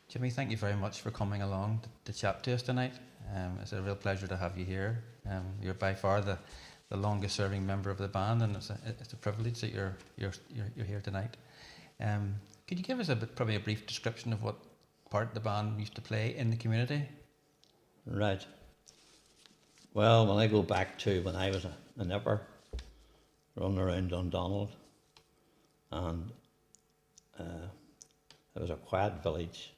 Jimmy, thank you very much for coming along to chat to us tonight. It's a real pleasure to have you here. You're by far the longest serving member of the band, and it's a privilege that you're here tonight. Could you give us probably a brief description of what part the band used to play in the community? Right. Well, when I go back to when I was a nipper, running around Dundonald, and it was a quiet village.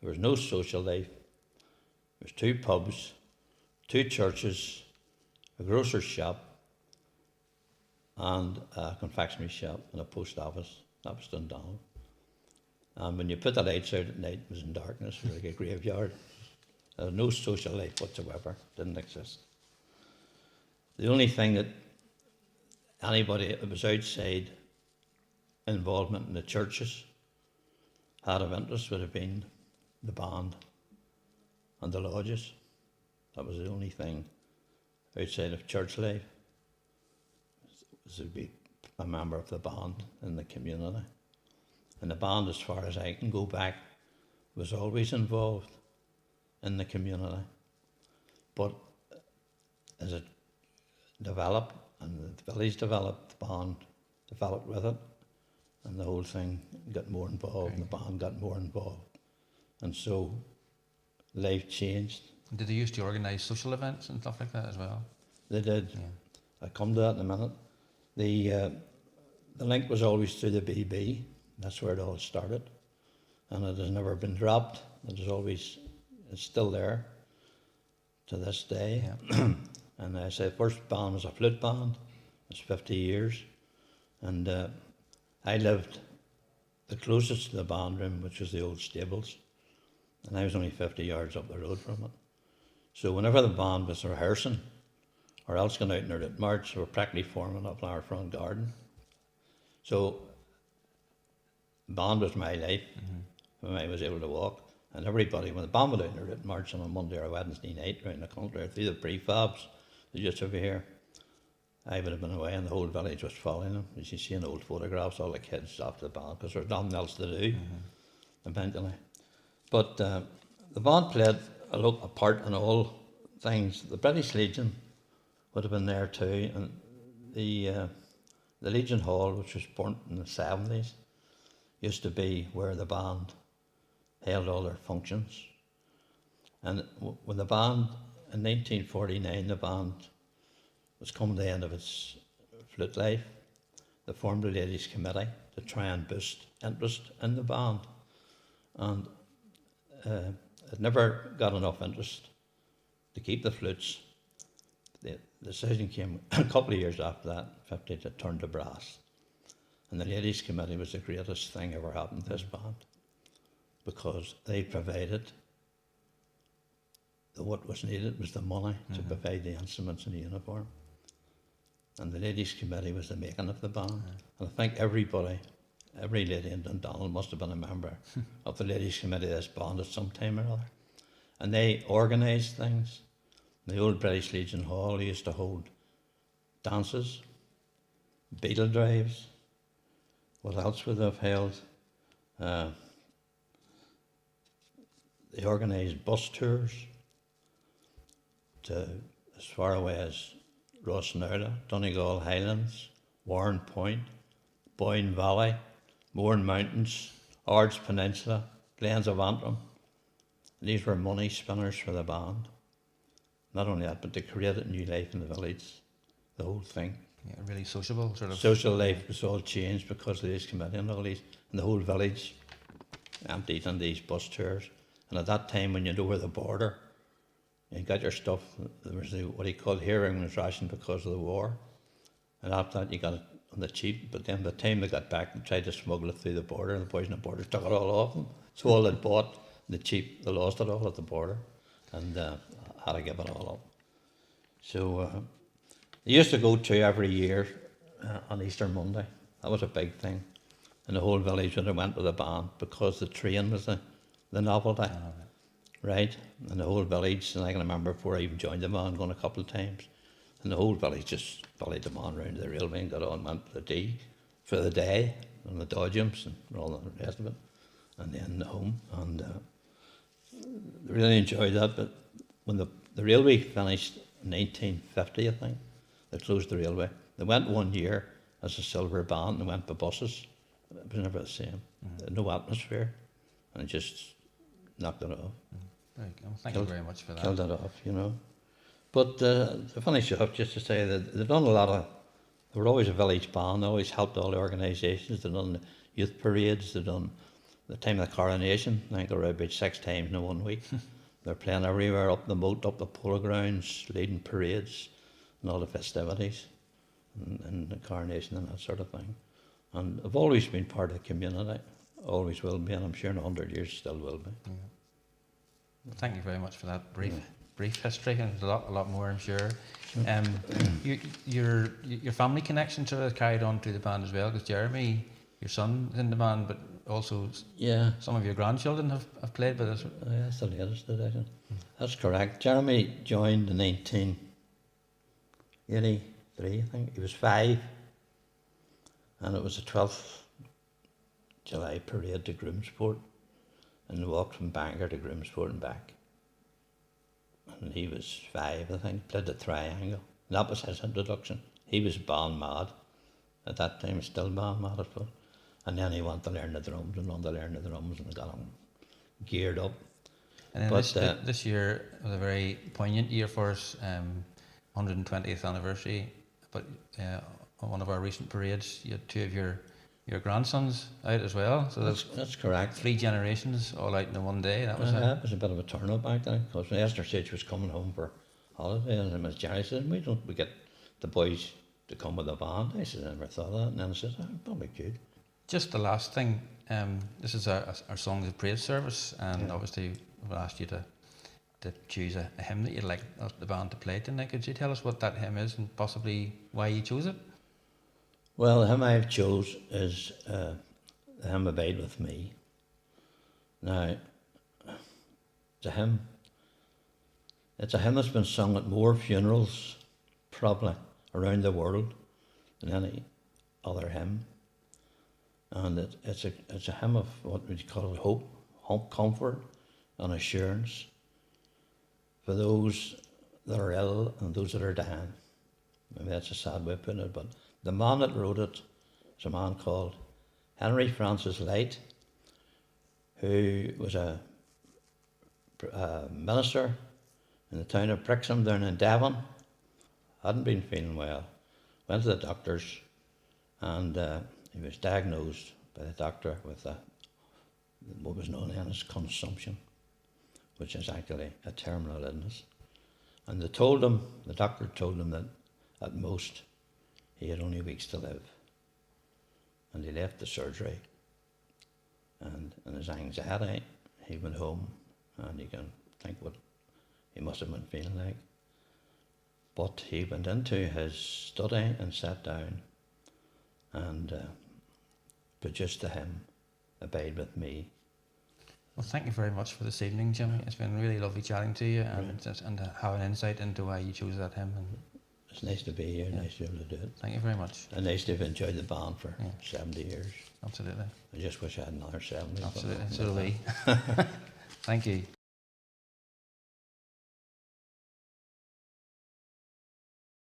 There was no social life. There was 2 pubs, 2 churches, a grocer's shop, and a confectionery shop and a post office. That was Dundonald. And when you put the lights out at night, it was in darkness. It was like a graveyard. There was no social life whatsoever. Didn't exist. The only thing that anybody that was outside involvement in the churches had of interest would have been the band and the lodges. That was the only thing outside of church life, was to be a member of the band in the community. And the band, as far as I can go back, was always involved in the community. But as it developed and the village developed, the band developed with it, and the whole thing got more involved, and the band got more involved. And so life changed. Did they used to organise social events and stuff like that as well? They did. Yeah. I'll come to that in a minute. The link was always through the BB. That's where it all started. And it has never been dropped. It's still there to this day. Yeah. And I said, first band was a flute band. It's 50 years. And I lived the closest to the band room, which was the old stables. And I was only 50 yards up the road from it. So whenever the band was rehearsing, or else going out in their march, they were practically forming up in our front garden. So band was my life when I was able to walk. And everybody, when the band went out in their march on a Monday or a Wednesday night around the country, through the prefabs, they just over here, I would have been away and the whole village was following them. As you see in old photographs, all the kids after the band, because there was nothing else to do eventually. But the band played a part in all things. The British Legion would have been there too, and the Legion Hall, which was burnt in the 70s, used to be where the band held all their functions. And when the band, in 1949, the band was coming to the end of its flute life, they formed a ladies' committee to try and boost interest in the band. And it never got enough interest to keep the flutes. The decision came a couple of years after that, 50, to turn to brass. And the ladies' committee was the greatest thing ever happened to this band, because they provided what was needed was the money to provide the instruments and the uniform. And the ladies' committee was the making of the band. And I think every lady in Dundonald must have been a member of the ladies' committee of this band at some time or other. And they organised things. The old British Legion Hall used to hold dances, beetle drives. What else would they have held? They organised bus tours to as far away as Rossnowla, Donegal Highlands, Warren Point, Boyne Valley, Mourne Mountains, Ards Peninsula, Glens of Antrim. These were money spinners for the band. Not only that, but they created new life in the village, the whole thing. Yeah, really sociable sort of. Social life was all changed because of this committee and all these, and the whole village emptied on these bus tours. And at that time, when you know where the border, you got your stuff, there was what he called hearing was rationed because of the war. And after that, you got it on the cheap, but then by the time they got back and tried to smuggle it through the border, and the boys on the border took it all off them. So all they'd bought, the cheap, they lost it all at the border, and had to give it all up. So they used to go to every year on Easter Monday. That was a big thing. And the whole village would have went with the band because the train was the novelty. Right? And the whole village, and I can remember before I even joined the band, going a couple of times, and the whole village just followed the man round to the railway and got on and went to the tea for the day, and the dodgems and all the rest of it, and then home. And really enjoyed that. But when the railway finished in 1950, I think, they closed the railway. They went 1 year as a silver band and went by buses. It was never the same. No atmosphere, and it just knocked it off. Very good. Well, thank you very much for that. Killed it off, you know. But to finish off, just to say that they've done a lot of. They were always a village band. They always helped all the organisations. They've done the youth parades. They've done the time of the coronation. I think they were about 6 times in 1 week. They're playing everywhere, up the moat, up the polo grounds, leading parades and all the festivities and the coronation and that sort of thing. And I've always been part of the community. Always will be, and I'm sure in 100 years still will be. Yeah. Well, thank you very much for that brief history, and there's a lot more, I'm sure. Your family connection sort of carried on through the band as well, because Jeremy, your son, is in the band, but also some of your grandchildren have played with us. Yeah, that's the latest edition. That's correct. Jeremy joined in 1983, I think. He was 5, and it was the 12th July parade to Groomsport, and walked from Bangor to Groomsport and back. And he was 5, I think, played the triangle. And that was his introduction. He was band mad at that time, still band mad, I suppose. And then he wanted to learn the drums and got him geared up. And then this year was a very poignant year for us, 120th anniversary. But on one of our recent parades, you had 2 of your grandsons out as well. So that's correct. 3 generations all out in one day. That was it was a bit of a turn-up back then, because when Esther said she was coming home for holiday, and Miss Jerry said, "We get the boys to come with the band?" I said, "I never thought of that." And then I said, "Probably could." Just the last thing, this is our Songs of Praise service, and obviously we've asked you to choose a hymn that you'd like the band to play tonight. Could you tell us what that hymn is and possibly why you chose it? Well, the hymn I've chose is the hymn "Abide With Me." Now, it's a hymn that's been sung at more funerals, probably, around the world than any other hymn. And it's a hymn of what we call hope, comfort, and assurance for those that are ill and those that are dying. Maybe that's a sad way of putting it, but the man that wrote it is a man called Henry Francis Light, who was a minister in the town of Brixham down in Devon. Hadn't been feeling well. Went to the doctors, and he was diagnosed by the doctor with what was known then as consumption, which is actually a terminal illness. And the doctor told him that at most he had only weeks to live. And he left the surgery, and in his anxiety he went home, and you can think what he must have been feeling like. But he went into his study and sat down and produced the hymn "Abide With Me." Well, thank you very much for this evening, Jimmy. It's been really lovely chatting to you and have an insight into why you chose that hymn. And it's nice to be here, nice to be able to do it. Thank you very much. And nice to have enjoyed the band for 70 years. Absolutely. I just wish I had another 70. Absolutely, so do we. Thank you.